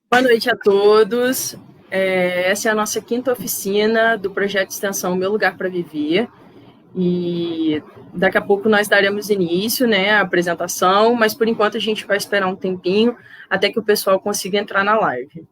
Boa noite a todos. Essa é a nossa quinta oficina do projeto de extensão Meu Lugar para Viver. E daqui a pouco nós daremos início, né, à apresentação, mas por enquanto a gente vai esperar um tempinho até que o pessoal consiga entrar na live.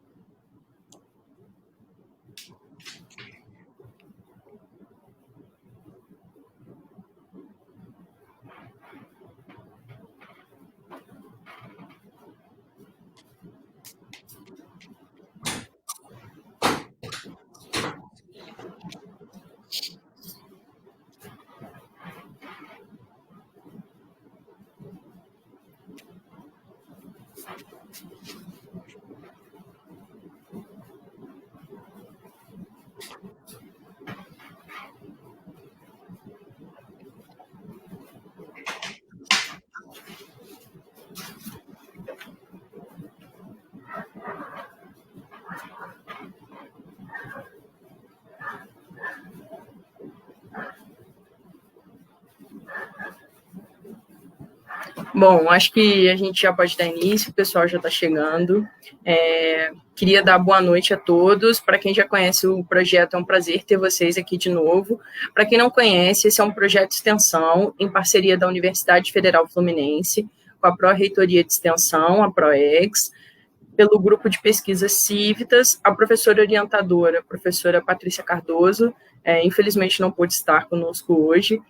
Bom, acho que a gente já pode dar início, o pessoal já está chegando. Queria dar boa noite a todos. Para quem já conhece o projeto, é um prazer ter vocês aqui de novo. Para quem não conhece, esse é um projeto de extensão em parceria da Universidade Federal Fluminense, com a Pró-Reitoria de Extensão, a PROEX, pelo grupo de pesquisa Civitas, a professora orientadora, a professora Patrícia Cardoso, infelizmente não pôde estar conosco hoje.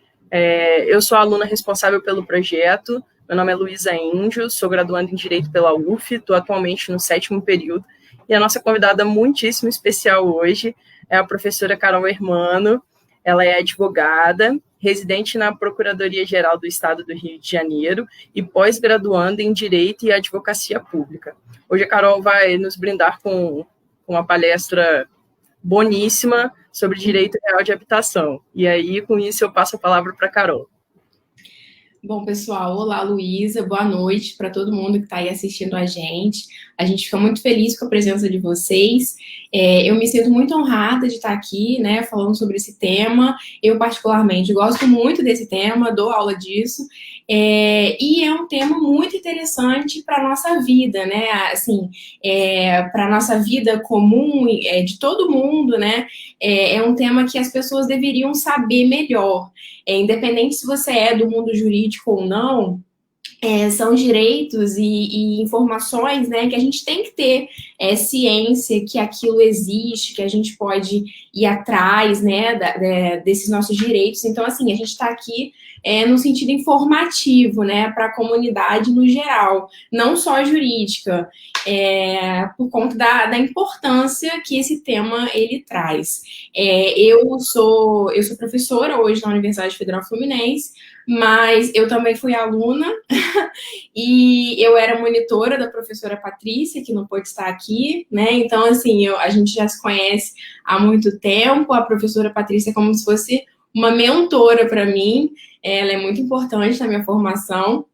Eu sou a aluna responsável pelo projeto, meu nome é Luísa Índio, sou graduanda em Direito pela UF, estou atualmente no 7º período, e a nossa convidada muitíssimo especial hoje é a professora Carol Hermano. Ela é advogada, residente na Procuradoria-Geral do Estado do Rio de Janeiro e pós-graduanda em Direito e Advocacia Pública. Hoje a Carol vai nos brindar com uma palestra boníssima sobre direito real de habitação. E aí, com isso, eu passo a palavra para a Carol. Bom, pessoal, olá, Luísa, boa noite para todo mundo que está aí assistindo a gente. A gente fica muito feliz com a presença de vocês. Eu me sinto muito honrada de estar aqui, né, falando sobre esse tema. Eu, particularmente, gosto muito desse tema, dou aula disso. E é um tema muito interessante para a nossa vida, né? Assim, para a nossa vida comum, de todo mundo, né? É um tema que as pessoas deveriam saber melhor. Independente se você é do mundo jurídico ou não, são direitos e informações, né, que a gente tem que ter ciência que aquilo existe, que a gente pode ir atrás, né, desses nossos direitos. Então, assim, a gente está aqui no sentido informativo, né, para a comunidade no geral, não só jurídica, por conta da importância que esse tema ele traz. Eu sou professora hoje na Universidade Federal Fluminense, mas eu também fui aluna e eu era monitora da professora Patrícia, que não pôde estar aqui, né? Então, assim, a gente já se conhece há muito tempo. A professora Patrícia é como se fosse uma mentora para mim. Ela é muito importante na minha formação.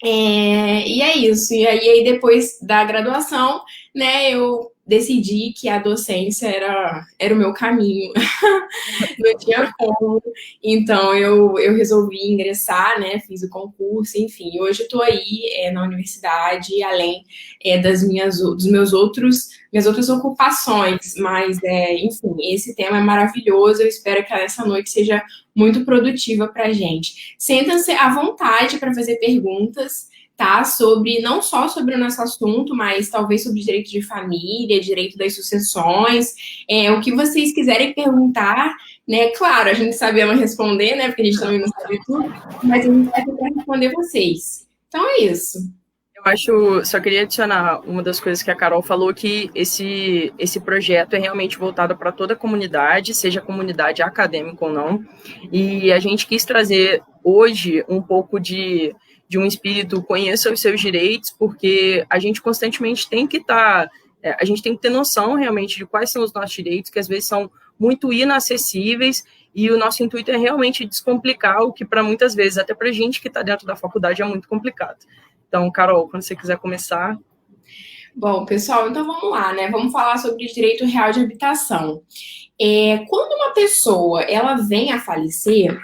E é isso. E aí, depois da graduação, né, eu decidi que a docência era o meu caminho. Não tinha como. Então, eu resolvi ingressar, né, fiz o concurso, enfim. Hoje eu estou aí na universidade, além minhas outras ocupações. Mas, enfim, esse tema é maravilhoso. Eu espero que essa noite seja muito produtiva para a gente. Sintam-se à vontade para fazer perguntas, tá? Não só sobre o nosso assunto, mas talvez sobre direito de família, direito das sucessões, o que vocês quiserem perguntar, né? Claro, a gente sabemos responder, né? Porque a gente também não sabe tudo, mas a gente vai tentar responder vocês. Então é isso. Só queria adicionar uma das coisas que a Carol falou, que esse projeto é realmente voltado para toda a comunidade, seja a comunidade acadêmica ou não, e a gente quis trazer hoje um pouco de um espírito conheça os seus direitos, porque a gente constantemente tem que a gente tem que ter noção realmente de quais são os nossos direitos, que às vezes são muito inacessíveis, e o nosso intuito é realmente descomplicar o que para muitas vezes, até para a gente que está dentro da faculdade, é muito complicado. Então, Carol, quando você quiser começar. Bom, pessoal, então vamos lá, né? Vamos falar sobre direito real de habitação. Quando uma pessoa ela vem a falecer,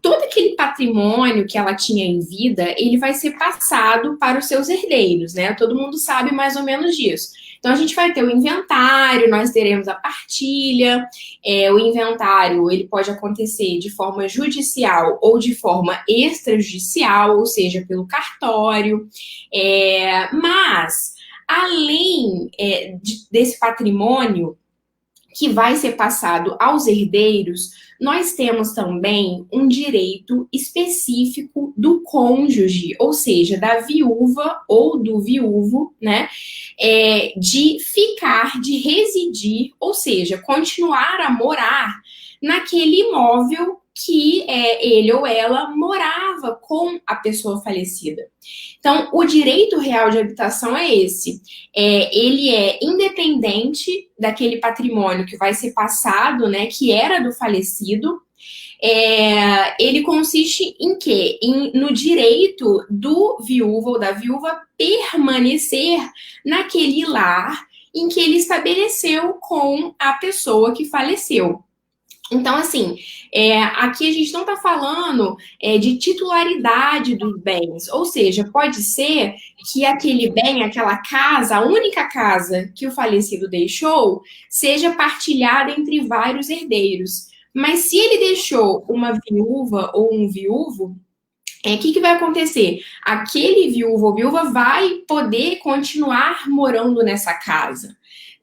todo aquele patrimônio que ela tinha em vida, ele vai ser passado para os seus herdeiros, né? Todo mundo sabe mais ou menos disso. Então, a gente vai ter o inventário, nós teremos a partilha. O inventário, ele pode acontecer de forma judicial ou de forma extrajudicial, ou seja, pelo cartório. Mas, além desse patrimônio que vai ser passado aos herdeiros, nós temos também um direito específico do cônjuge, ou seja, da viúva ou do viúvo, né, de ficar, de residir, ou seja, continuar a morar naquele imóvel que ele ou ela morava com a pessoa falecida. Então, o direito real de habitação é esse. Ele é independente daquele patrimônio que vai ser passado, né, que era do falecido. Ele consiste em quê? No direito do viúvo ou da viúva permanecer naquele lar em que ele estabeleceu com a pessoa que faleceu. Então, assim, aqui a gente não está falando de titularidade dos bens, ou seja, pode ser que aquele bem, aquela casa, a única casa que o falecido deixou, seja partilhada entre vários herdeiros. Mas se ele deixou uma viúva ou um viúvo, o que vai acontecer? Aquele viúvo ou viúva vai poder continuar morando nessa casa.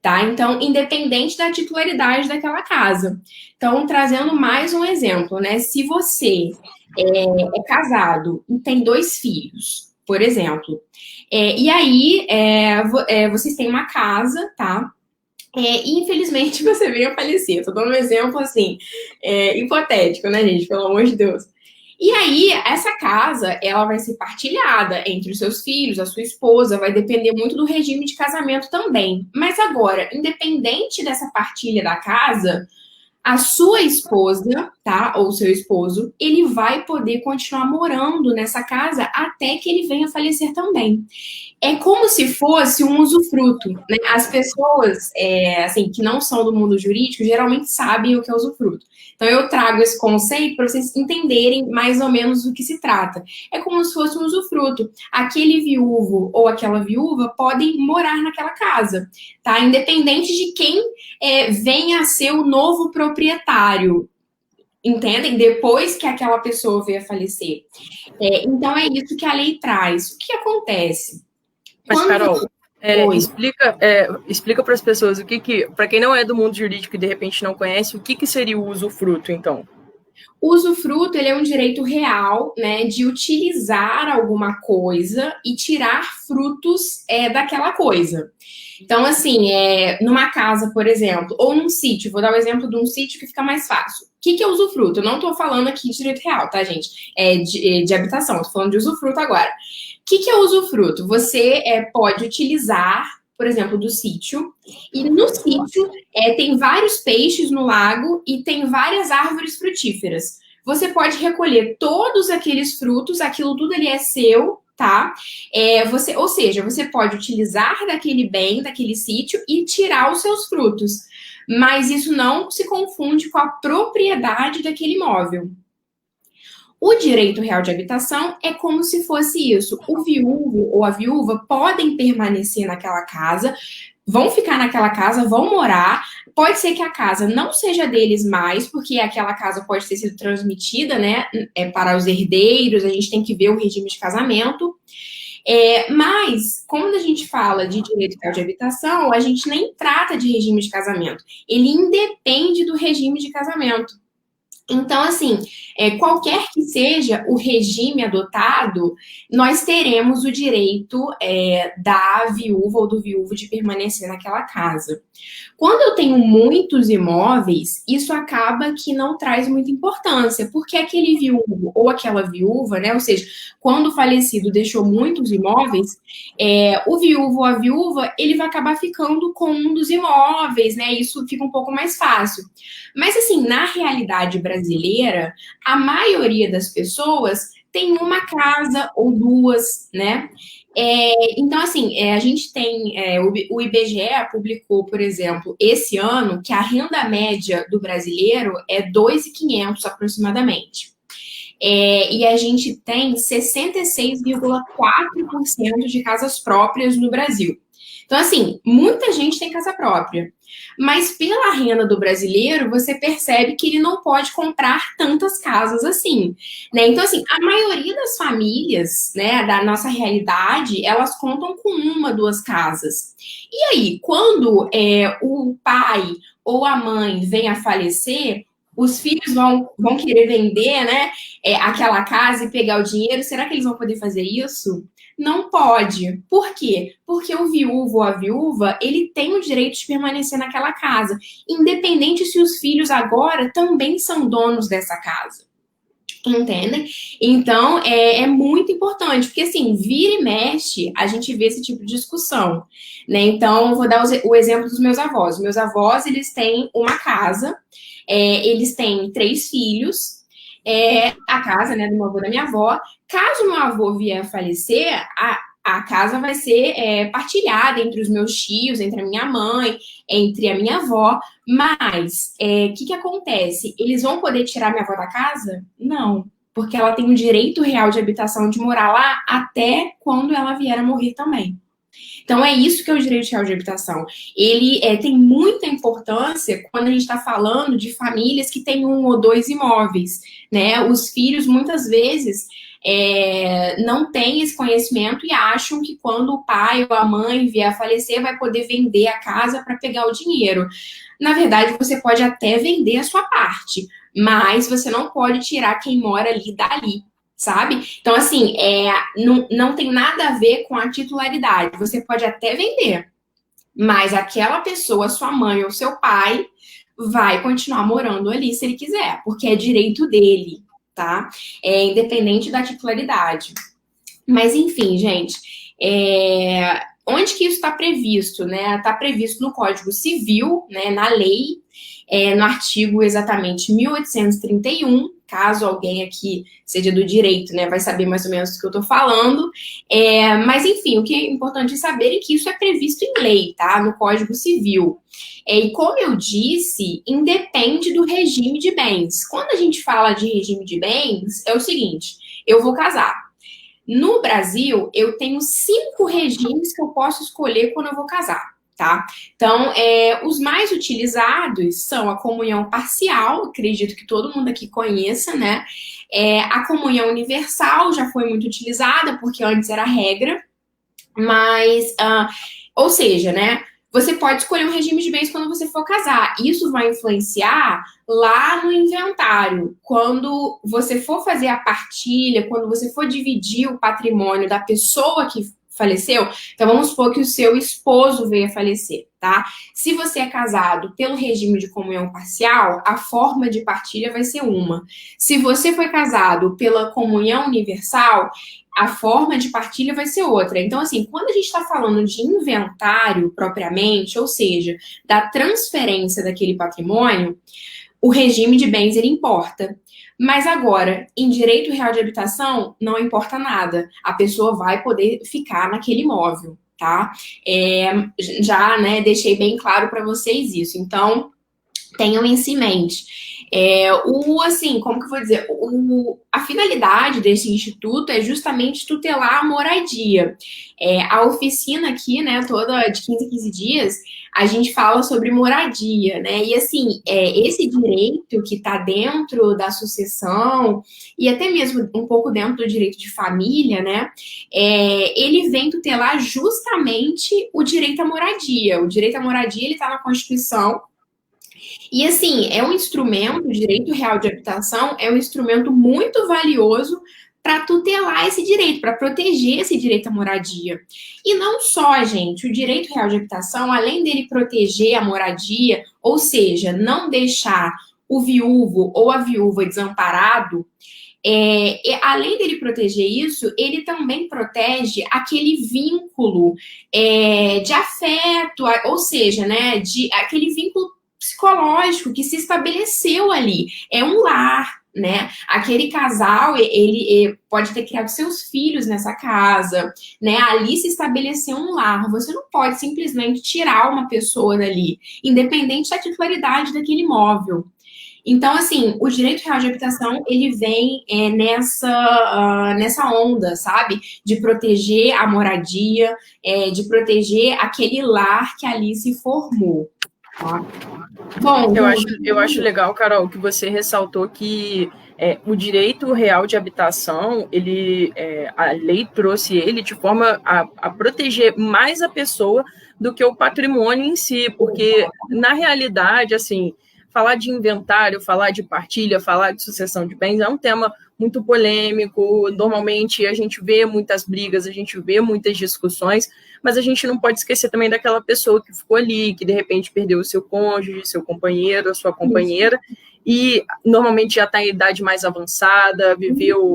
Tá? Então, independente da titularidade daquela casa. Então, trazendo mais um exemplo, né? Se você é casado e tem 2 filhos, por exemplo, e aí vocês têm uma casa, tá? E infelizmente você veio a falecer. Tô dando um exemplo assim, hipotético, né, gente? Pelo amor de Deus. E aí, essa casa, ela vai ser partilhada entre os seus filhos, a sua esposa, vai depender muito do regime de casamento também. Mas agora, independente dessa partilha da casa, a sua esposa, tá, ou seu esposo, ele vai poder continuar morando nessa casa até que ele venha a falecer também. É como se fosse um usufruto, né? As pessoas, assim, que não são do mundo jurídico, geralmente sabem o que é usufruto. Então, eu trago esse conceito para vocês entenderem mais ou menos do que se trata. É como se fosse um usufruto. Aquele viúvo ou aquela viúva podem morar naquela casa, tá? Independente de quem venha a ser o novo proprietário. Entendem? Depois que aquela pessoa veio a falecer. Então, é isso que a lei traz. O que acontece? Mas, Carol, explica para as pessoas o que para quem não é do mundo jurídico e de repente não conhece, o que seria o usufruto, então? O usufruto, ele é um direito real, né, de utilizar alguma coisa e tirar frutos daquela coisa. Então, assim, numa casa, por exemplo, ou num sítio, vou dar o exemplo de um sítio que fica mais fácil. O que é usufruto? Eu não estou falando aqui de direito real, tá, gente? De habitação, estou falando de usufruto agora. O que é usufruto? Você pode utilizar, por exemplo, do sítio, e no sítio tem vários peixes no lago e tem várias árvores frutíferas. Você pode recolher todos aqueles frutos, aquilo tudo ali é seu, tá? Ou seja, você pode utilizar daquele bem, daquele sítio e tirar os seus frutos. Mas isso não se confunde com a propriedade daquele imóvel. O direito real de habitação é como se fosse isso. O viúvo ou a viúva podem permanecer naquela casa, vão ficar naquela casa, vão morar. Pode ser que a casa não seja deles mais, porque aquela casa pode ter sido transmitida, né, para os herdeiros, a gente tem que ver o regime de casamento. Mas, quando a gente fala de direito real de habitação, a gente nem trata de regime de casamento. Ele independe do regime de casamento. Então, assim, qualquer que seja o regime adotado, nós teremos o direito da viúva ou do viúvo de permanecer naquela casa. Quando eu tenho muitos imóveis, isso acaba que não traz muita importância, porque aquele viúvo ou aquela viúva, né, ou seja, quando o falecido deixou muitos imóveis, o viúvo ou a viúva, ele vai acabar ficando com um dos imóveis, né, isso fica um pouco mais fácil. Mas, assim, na realidade brasileira, a maioria das pessoas tem uma casa ou duas, né? Então, assim, a gente tem... o IBGE publicou, por exemplo, esse ano, que a renda média do brasileiro é 2.500 aproximadamente. e a gente tem 66,4% de casas próprias no Brasil. Então, assim, muita gente tem casa própria. Mas pela renda do brasileiro, você percebe que ele não pode comprar tantas casas assim, né? Então, assim, a maioria das famílias, né, da nossa realidade, elas contam com uma, duas casas. E aí, quando o pai ou a mãe vem a falecer, os filhos vão querer vender, né, aquela casa e pegar o dinheiro. Será que eles vão poder fazer isso? Não pode. Por quê? Porque o viúvo ou a viúva, ele tem o direito de permanecer naquela casa, independente se os filhos agora também são donos dessa casa. Entendem? Então, é muito importante, porque assim, vira e mexe, a gente vê esse tipo de discussão, né? Então, eu vou dar o exemplo dos meus avós. Meus avós, eles têm uma casa, eles têm 3 filhos, a casa, né, do meu avô e da minha avó. Caso meu avô vier a falecer, a casa vai ser partilhada entre os meus tios, entre a minha mãe, entre a minha avó. Mas, o que acontece? Eles vão poder tirar minha avó da casa? Não. Porque ela tem o direito real de habitação de morar lá até quando ela vier a morrer também. Então, é isso que é o direito real de habitação. Ele tem muita importância quando a gente está falando de famílias que têm 1 ou 2 imóveis, né? Os filhos, muitas vezes, não têm esse conhecimento e acham que quando o pai ou a mãe vier a falecer, vai poder vender a casa para pegar o dinheiro. Na verdade, você pode até vender a sua parte, mas você não pode tirar quem mora ali dali. Sabe? Então, assim, não tem nada a ver com a titularidade. Você pode até vender, mas aquela pessoa, sua mãe ou seu pai, vai continuar morando ali se ele quiser, porque é direito dele, tá? Independente da titularidade. Mas, enfim, gente, onde que isso está previsto, né? Está previsto no Código Civil, né, na lei, no artigo exatamente 1831, caso alguém aqui seja do direito, né, vai saber mais ou menos do que eu estou falando. Mas, enfim, o que é importante saber é que isso é previsto em lei, tá? No Código Civil. E como eu disse, independe do regime de bens. Quando a gente fala de regime de bens, é o seguinte, eu vou casar. No Brasil, eu tenho 5 regimes que eu posso escolher quando eu vou casar. Tá? Então, os mais utilizados são a comunhão parcial, acredito que todo mundo aqui conheça, né? A comunhão universal já foi muito utilizada, porque antes era regra, mas, ou seja, né? Você pode escolher um regime de bens quando você for casar. Isso vai influenciar lá no inventário. Quando você for fazer a partilha, quando você for dividir o patrimônio da pessoa que faleceu, então vamos supor que o seu esposo veio a falecer, tá? Se você é casado pelo regime de comunhão parcial, a forma de partilha vai ser uma. Se você foi casado pela comunhão universal, a forma de partilha vai ser outra. Então, assim, quando a gente está falando de inventário propriamente, ou seja, da transferência daquele patrimônio, o regime de bens, ele importa. Mas agora, em direito real de habitação, não importa nada. A pessoa vai poder ficar naquele imóvel, tá? Já, né, deixei bem claro para vocês isso. Então, tenham isso em mente. Assim, como que eu vou dizer? A finalidade desse instituto é justamente tutelar a moradia. A oficina aqui, né, toda de 15 em 15 dias, a gente fala sobre moradia, né? E assim, esse direito que está dentro da sucessão e até mesmo um pouco dentro do direito de família, né? Ele vem tutelar justamente o direito à moradia. O direito à moradia, ele está na Constituição. E, assim, é um instrumento, o direito real de habitação é um instrumento muito valioso para tutelar esse direito, para proteger esse direito à moradia. E não só, gente, o direito real de habitação, além dele proteger a moradia, ou seja, não deixar o viúvo ou a viúva desamparado, além dele proteger isso, ele também protege aquele vínculo de afeto, ou seja, né, aquele vínculo psicológico que se estabeleceu ali. É um lar, né? Aquele casal, ele pode ter criado seus filhos nessa casa, né? Ali se estabeleceu um lar. Você não pode simplesmente tirar uma pessoa dali, independente da titularidade daquele imóvel. Então, assim, o direito real de habitação, ele vem nessa onda, sabe? De proteger a moradia, de proteger aquele lar que ali se formou. Tá? Bom, Eu acho legal, Carol, que você ressaltou que o direito real de habitação, a lei trouxe ele de forma a proteger mais a pessoa do que o patrimônio em si, porque, na realidade, assim, falar de inventário, falar de partilha, falar de sucessão de bens é um tema muito polêmico. Normalmente a gente vê muitas brigas, a gente vê muitas discussões, mas a gente não pode esquecer também daquela pessoa que ficou ali, que de repente perdeu o seu cônjuge, seu companheiro, a sua companheira, e normalmente já está em idade mais avançada,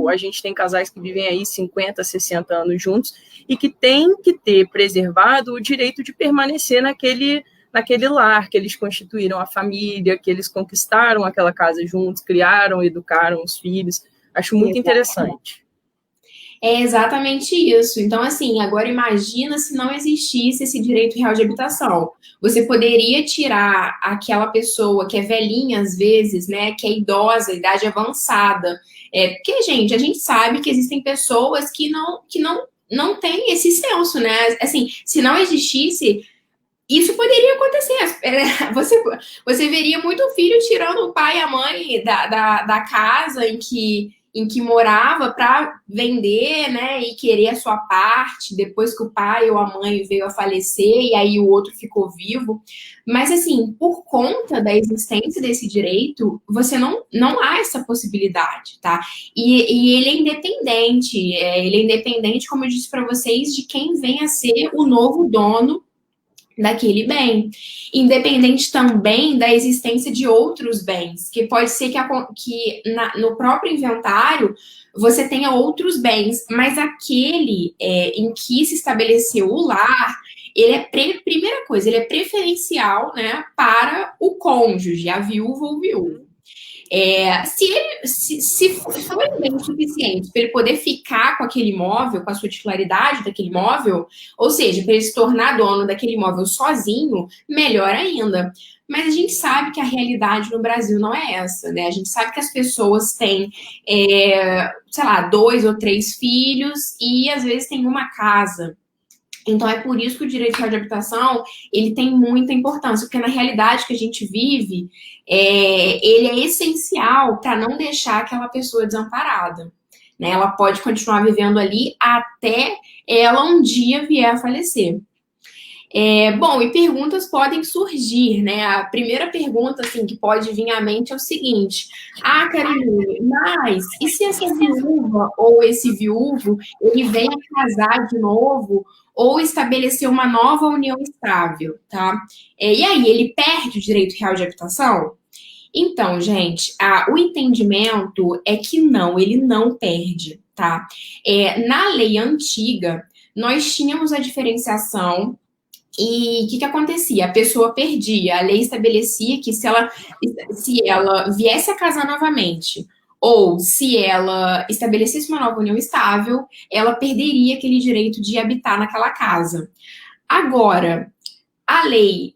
a gente tem casais que vivem aí 50, 60 anos juntos, e que tem que ter preservado o direito de permanecer naquele lar, que eles constituíram a família, que eles conquistaram aquela casa juntos, criaram, educaram os filhos. Acho muito interessante. É exatamente isso. Então, assim, agora imagina se não existisse esse direito real de habitação. Você poderia tirar aquela pessoa que é velhinha, às vezes, né, que é idosa, idade avançada. Porque, gente, a gente sabe que existem pessoas que não têm esse senso, né? Assim, se não existisse, isso poderia acontecer. Você veria muito filho tirando o pai e a mãe da casa em que morava para vender, né, e querer a sua parte, depois que o pai ou a mãe veio a falecer, e aí o outro ficou vivo. Mas, assim, por conta da existência desse direito, você não há essa possibilidade, tá? E ele é independente, como eu disse para vocês, de quem vem a ser o novo dono daquele bem, independente também da existência de outros bens, que pode ser no próprio inventário você tenha outros bens, mas aquele em que se estabeleceu o lar, ele primeira coisa, ele é preferencial, né, para o cônjuge, a viúva ou o viúvo. Se for bem suficiente para ele poder ficar com aquele imóvel, com a sua titularidade daquele imóvel, ou seja, para ele se tornar dono daquele imóvel sozinho, melhor ainda. Mas a gente sabe que a realidade no Brasil não é essa, né? A gente sabe que as pessoas têm, sei lá, 2 ou 3 filhos e às vezes tem uma casa. Então, é por isso que o direito de habitação, ele tem muita importância, porque na realidade que a gente vive, ele é essencial para não deixar aquela pessoa desamparada. Né? Ela pode continuar vivendo ali até ela um dia vier a falecer. Bom, e perguntas podem surgir, né? A primeira pergunta, assim, que pode vir à mente é o seguinte: Karine, mas e se essa viúva ou esse viúvo, ele vem a casar de novo ou estabelecer uma nova união estável, tá? E aí, ele perde o direito real de habitação? Então, gente, o entendimento é que não, ele não perde, tá? Na lei antiga, nós tínhamos a diferenciação. E o que acontecia? A pessoa perdia. A lei estabelecia que se ela viesse a casar novamente, ou se ela estabelecesse uma nova união estável, ela perderia aquele direito de habitar naquela casa. Agora, a lei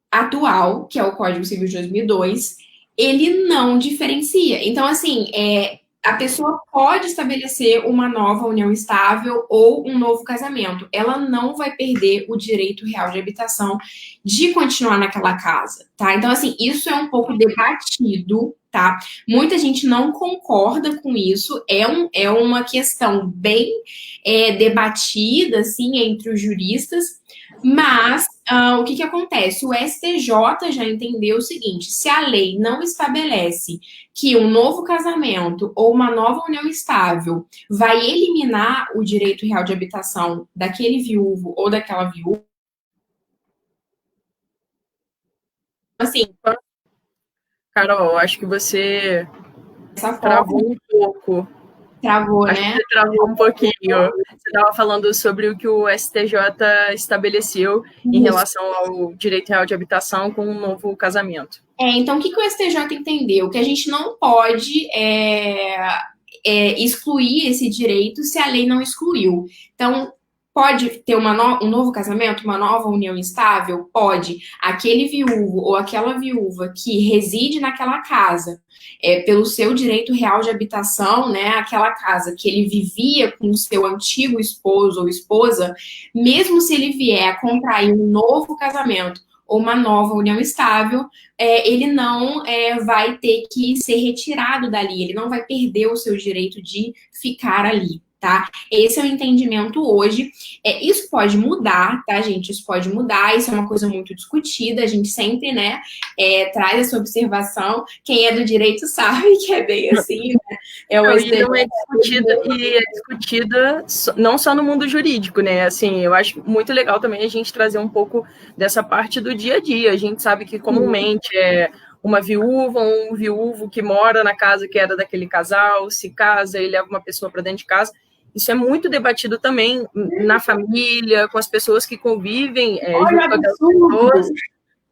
atual, que é o Código Civil de 2002, ele não diferencia. Então, assim, a pessoa pode estabelecer uma nova união estável ou um novo casamento. Ela não vai perder o direito real de habitação de continuar naquela casa, tá? Então, assim, isso é um pouco debatido, tá? Muita gente não concorda com isso. É uma questão bem debatida, assim, entre os juristas. Mas o que acontece? O STJ já entendeu o seguinte: se a lei não estabelece que um novo casamento ou uma nova união estável vai eliminar o direito real de habitação daquele viúvo ou daquela viúva, assim, Carol, acho que você travou um pouco. Travou, Acho né? que você travou um pouquinho. Você estava falando sobre o que o STJ estabeleceu em relação ao direito real de habitação com um novo casamento. Então, o que o STJ entendeu? Que a gente não pode excluir esse direito se a lei não excluiu. Então, Pode ter um novo casamento, uma nova união estável? Pode. Aquele viúvo ou aquela viúva que reside naquela casa, pelo seu direito real de habitação, né, aquela casa que ele vivia com o seu antigo esposo ou esposa, mesmo se ele vier a contrair um novo casamento ou uma nova união estável, ele não vai ter que ser retirado dali, ele não vai perder o seu direito de ficar ali. Tá? Esse é o entendimento hoje. Isso pode mudar, tá, gente? Isso pode mudar, isso é uma coisa muito discutida, a gente sempre, né, traz essa observação. Quem é do direito sabe que é bem assim, né? E é discutida não só no mundo jurídico, né? Assim, eu acho muito legal também a gente trazer um pouco dessa parte do dia a dia. A gente sabe que comumente uma viúva ou um viúvo que mora na casa que era daquele casal, se casa e leva uma pessoa para dentro de casa. Isso é muito debatido também na família, com as pessoas que convivem junto com aquelas pessoas.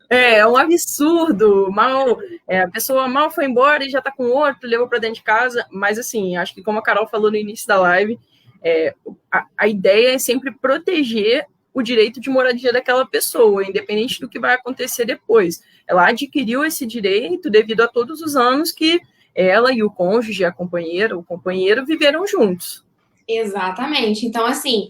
É um absurdo. A pessoa mal foi embora e já está com outro, levou para dentro de casa. Mas, assim, acho que como a Carol falou no início da live, a ideia é sempre proteger o direito de moradia daquela pessoa, independente do que vai acontecer depois. Ela adquiriu esse direito devido a todos os anos que ela e o cônjuge, a companheira, o companheiro, viveram juntos. Exatamente. Então, assim,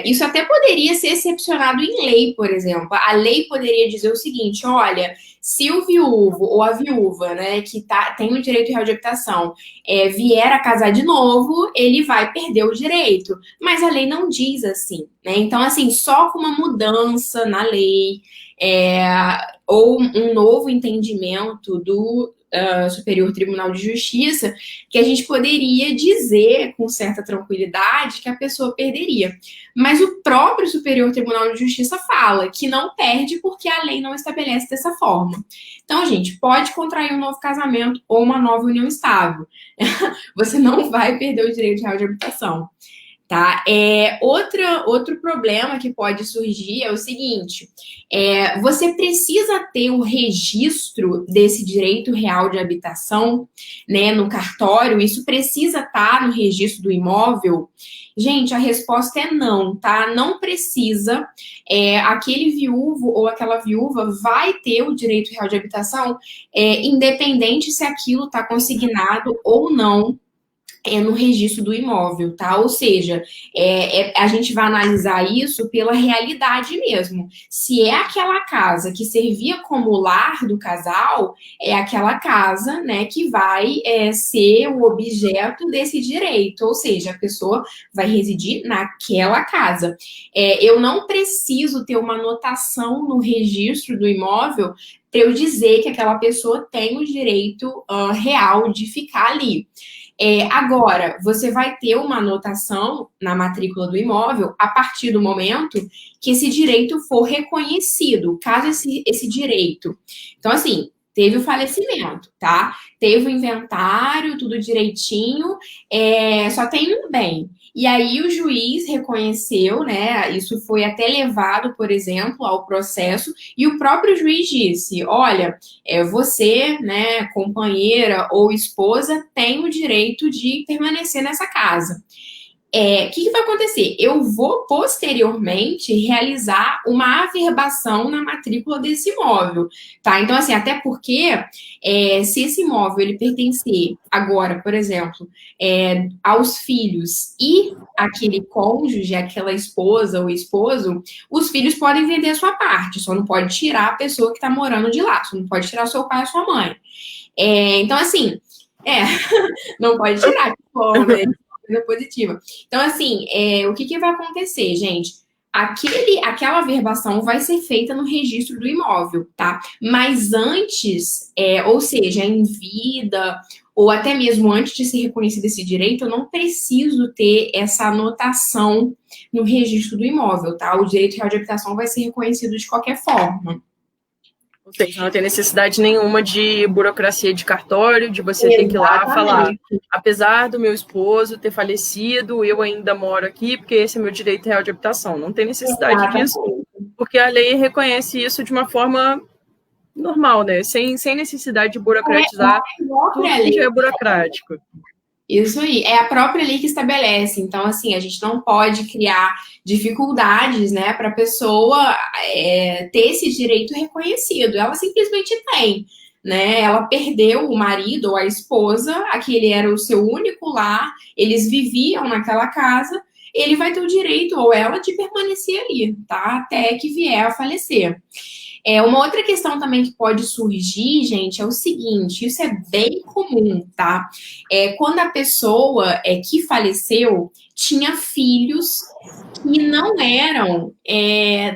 isso até poderia ser excepcionado em lei, por exemplo. A lei poderia dizer o seguinte: olha, se o viúvo ou a viúva, né, que tem o direito real de habitação, vier a casar de novo, ele vai perder o direito. Mas a lei não diz assim, né? Então, assim, só com uma mudança na lei, ou um novo entendimento do Superior Tribunal de Justiça, que a gente poderia dizer com certa tranquilidade que a pessoa perderia. Mas o próprio Superior Tribunal de Justiça fala que não perde porque a lei não estabelece dessa forma. Então, gente, pode contrair um novo casamento ou uma nova união estável. Você não vai perder o direito real de habitação. Tá? Outro problema que pode surgir é o seguinte: você precisa ter o registro desse direito real de habitação, né, no cartório. Isso precisa estar no registro do imóvel? Gente, a resposta é não, tá? Não precisa. Aquele viúvo ou aquela viúva vai ter o direito real de habitação, independente se aquilo está consignado ou não no registro do imóvel, tá? Ou seja, a gente vai analisar isso pela realidade mesmo. Se é aquela casa que servia como lar do casal, é aquela casa, né, que vai ser o objeto desse direito, ou seja, a pessoa vai residir naquela casa. Eu não preciso ter uma anotação no registro do imóvel para eu dizer que aquela pessoa tem o direito real de ficar ali. Agora, você vai ter uma anotação na matrícula do imóvel a partir do momento que esse direito for reconhecido, caso esse direito. Então, assim, teve o falecimento, tá? Teve o inventário, tudo direitinho, só tem um bem. E aí o juiz reconheceu, né? Isso foi até levado, por exemplo, ao processo, e o próprio juiz disse: olha, você, né, companheira ou esposa, tem o direito de permanecer nessa casa. O que vai acontecer? Eu vou posteriormente realizar uma averbação na matrícula desse imóvel, tá? Então, assim, até porque se esse imóvel ele pertencer agora, por exemplo, aos filhos e aquele cônjuge, aquela esposa ou esposo, os filhos podem vender a sua parte, só não pode tirar a pessoa que está morando de lá, só não pode tirar o seu pai ou sua mãe. Então, assim, não pode tirar, que bom, né? Positiva. Então, assim, o que vai acontecer, gente? Aquela averbação vai ser feita no registro do imóvel, tá? Mas antes, ou seja, em vida, ou até mesmo antes de ser reconhecido esse direito, eu não preciso ter essa anotação no registro do imóvel, tá? O direito real de habitação vai ser reconhecido de qualquer forma. Ou seja, não tem necessidade nenhuma de burocracia de cartório, de você ter que ir lá falar: apesar do meu esposo ter falecido, eu ainda moro aqui, porque esse é meu direito real de habitação. Não tem necessidade disso, porque a lei reconhece isso de uma forma normal, né? Sem necessidade de burocratizar tudo que já é burocrático. Isso aí, é a própria lei que estabelece. Então, assim, a gente não pode criar dificuldades, né, para a pessoa ter esse direito reconhecido. Ela simplesmente tem, né? Ela perdeu o marido ou a esposa, aquele era o seu único lar, eles viviam naquela casa, ele vai ter o direito, ou ela, de permanecer ali, tá? Até que vier a falecer. Uma outra questão também que pode surgir, gente, é o seguinte: isso é bem comum, tá? Quando a pessoa que faleceu tinha filhos que não eram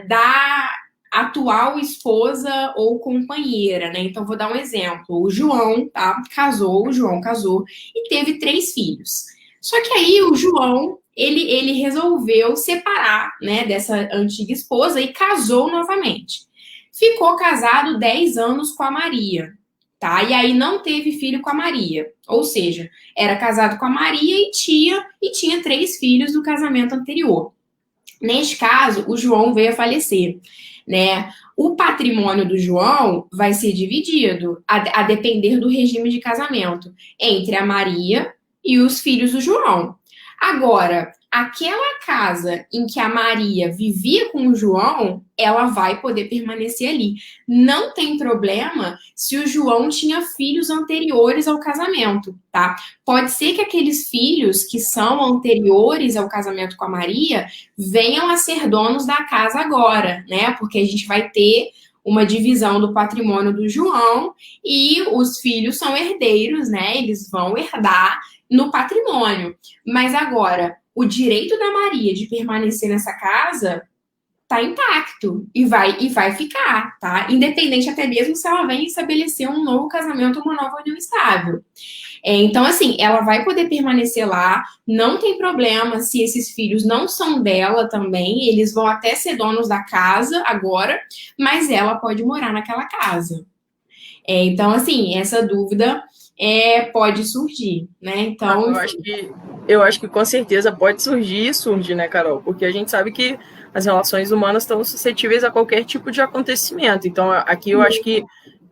da atual esposa ou companheira, né? Então, vou dar um exemplo. O João, tá? O João casou e teve 3 filhos. Só que aí o João, ele resolveu separar, né, dessa antiga esposa e casou novamente. Ficou casado 10 anos com a Maria, tá? E aí não teve filho com a Maria. Ou seja, era casado com a Maria e tinha 3 filhos do casamento anterior. Neste caso, o João veio a falecer, né? O patrimônio do João vai ser dividido, a depender do regime de casamento, entre a Maria e os filhos do João. Agora, aquela casa em que a Maria vivia com o João, ela vai poder permanecer ali. Não tem problema se o João tinha filhos anteriores ao casamento, tá? Pode ser que aqueles filhos que são anteriores ao casamento com a Maria venham a ser donos da casa agora, né? Porque a gente vai ter uma divisão do patrimônio do João e os filhos são herdeiros, né? Eles vão herdar no patrimônio. Mas agora, o direito da Maria de permanecer nessa casa tá intacto e vai ficar, tá? Independente até mesmo se ela vem estabelecer um novo casamento ou uma nova união estável. Então, assim, ela vai poder permanecer lá, não tem problema se esses filhos não são dela também, eles vão até ser donos da casa agora, mas ela pode morar naquela casa. Então, assim, essa dúvida pode surgir, né? Então, eu acho que com certeza pode surgir e surge, né, Carol? Porque a gente sabe que as relações humanas estão suscetíveis a qualquer tipo de acontecimento. Então, aqui eu acho que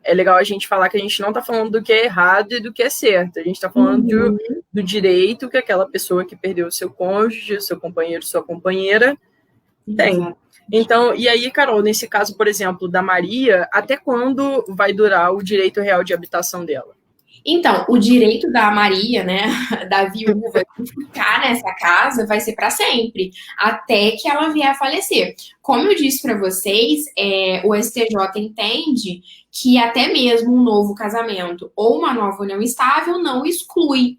é legal a gente falar que a gente não está falando do que é errado e do que é certo. A gente está falando do direito que aquela pessoa que perdeu o seu cônjuge, seu companheiro, sua companheira tem. Então, e aí, Carol, nesse caso, por exemplo, da Maria, até quando vai durar o direito real de habitação dela? Então, o direito da Maria, né, da viúva, de ficar nessa casa vai ser para sempre, até que ela vier a falecer. Como eu disse para vocês, o STJ entende que até mesmo um novo casamento ou uma nova união estável não exclui.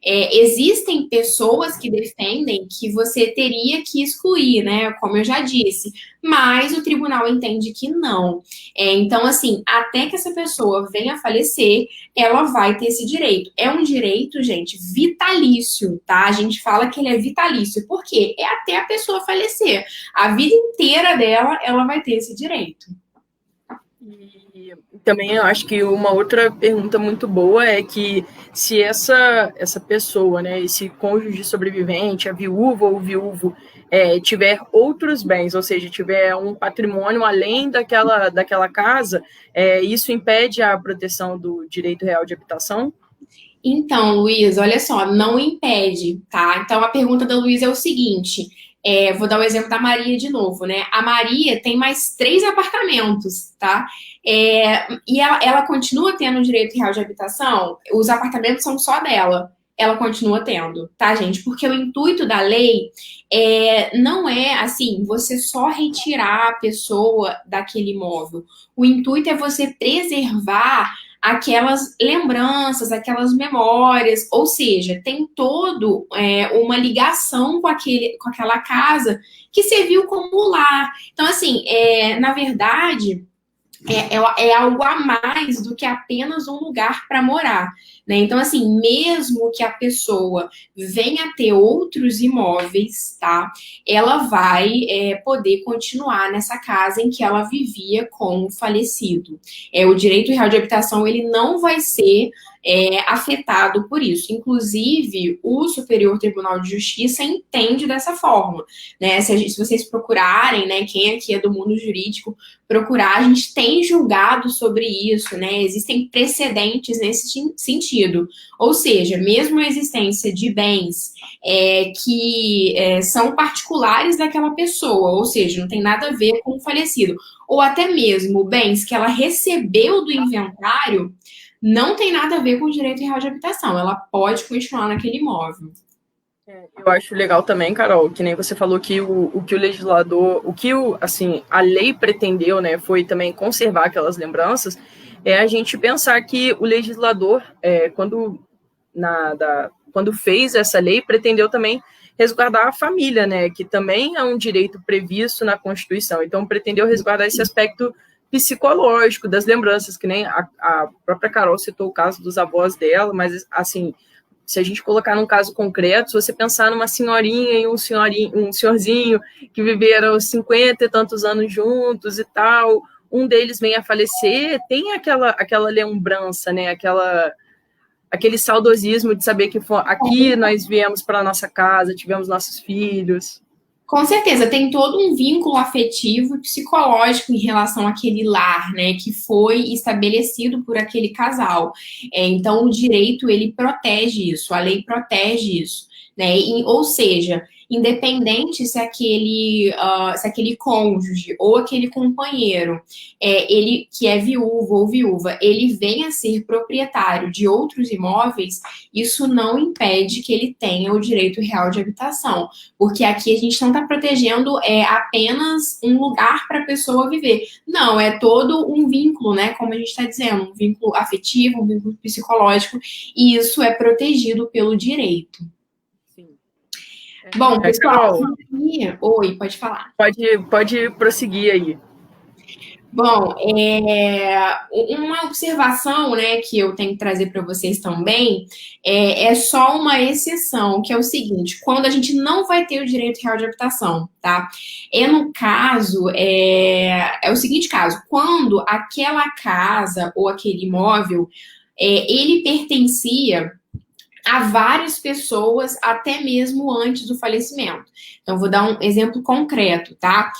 Existem pessoas que defendem que você teria que excluir, né? Como eu já disse, mas o tribunal entende que não. Então, assim, até que essa pessoa venha a falecer, ela vai ter esse direito. É um direito, gente, vitalício, tá? A gente fala que ele é vitalício, porque é até a pessoa falecer. A vida inteira dela, ela vai ter esse direito. E também eu acho que uma outra pergunta muito boa é que se essa pessoa, né, esse cônjuge sobrevivente, a viúva ou o viúvo, tiver outros bens, ou seja, tiver um patrimônio além daquela casa, isso impede a proteção do direito real de habitação? Então, Luiz, olha só, não impede, tá? Então, a pergunta da Luiz é o seguinte: vou dar o exemplo da Maria de novo, né? A Maria tem mais 3 apartamentos, tá? E ela continua tendo o direito real de habitação? Os apartamentos são só dela. Ela continua tendo, tá, gente? Porque o intuito da lei não é, assim, você só retirar a pessoa daquele imóvel. O intuito é você preservar aquelas lembranças, aquelas memórias, ou seja, tem todo uma ligação com aquela casa que serviu como lar. Então, assim, na verdade, é algo a mais do que apenas um lugar para morar, né? Então, assim, mesmo que a pessoa venha a ter outros imóveis, tá? Ela vai poder continuar nessa casa em que ela vivia com o falecido. O direito real de habitação, ele não vai ser afetado por isso. Inclusive, o Superior Tribunal de Justiça entende dessa forma, né? Se vocês procurarem, né, quem aqui é do mundo jurídico, procurar, a gente tem julgado sobre isso, né? Existem precedentes nesse sentido. Ou seja, mesmo a existência de bens que são particulares daquela pessoa, ou seja, não tem nada a ver com o falecido, ou até mesmo bens que ela recebeu do inventário, não tem nada a ver com o direito real de habitação, ela pode continuar naquele imóvel. Eu acho legal também, Carol, que nem você falou que o que o legislador, assim, a lei pretendeu, né, foi também conservar aquelas lembranças, é a gente pensar que o legislador, quando fez essa lei, pretendeu também resguardar a família, né, que também é um direito previsto na Constituição. Então, pretendeu resguardar esse aspecto psicológico das lembranças, que nem a própria Carol citou o caso dos avós dela, mas, assim, se a gente colocar num caso concreto, se você pensar numa senhorinha e um senhorzinho que viveram 50 e tantos anos juntos e tal, um deles vem a falecer, tem aquela lembrança, né? Aquele saudosismo de saber que aqui nós viemos para a nossa casa, tivemos nossos filhos. Com certeza, tem todo um vínculo afetivo e psicológico em relação àquele lar, né, que foi estabelecido por aquele casal. Então, o direito, ele protege isso, a lei protege isso, né, ou seja, independente se aquele cônjuge ou aquele companheiro, ele que é viúvo ou viúva, ele venha a ser proprietário de outros imóveis, isso não impede que ele tenha o direito real de habitação, porque aqui a gente não está protegendo apenas um lugar para a pessoa viver. Não, é todo um vínculo, né? Como a gente está dizendo, um vínculo afetivo, um vínculo psicológico, e isso é protegido pelo direito. Sim. Bom, pessoal, oi, pode falar. Pode prosseguir aí. Bom, uma observação, né, que eu tenho que trazer para vocês também é só uma exceção, que é o seguinte: quando a gente não vai ter o direito real de habitação, tá? No caso, é o seguinte caso: quando aquela casa ou aquele imóvel, ele pertencia a várias pessoas, até mesmo antes do falecimento. Então, vou dar um exemplo concreto, tá?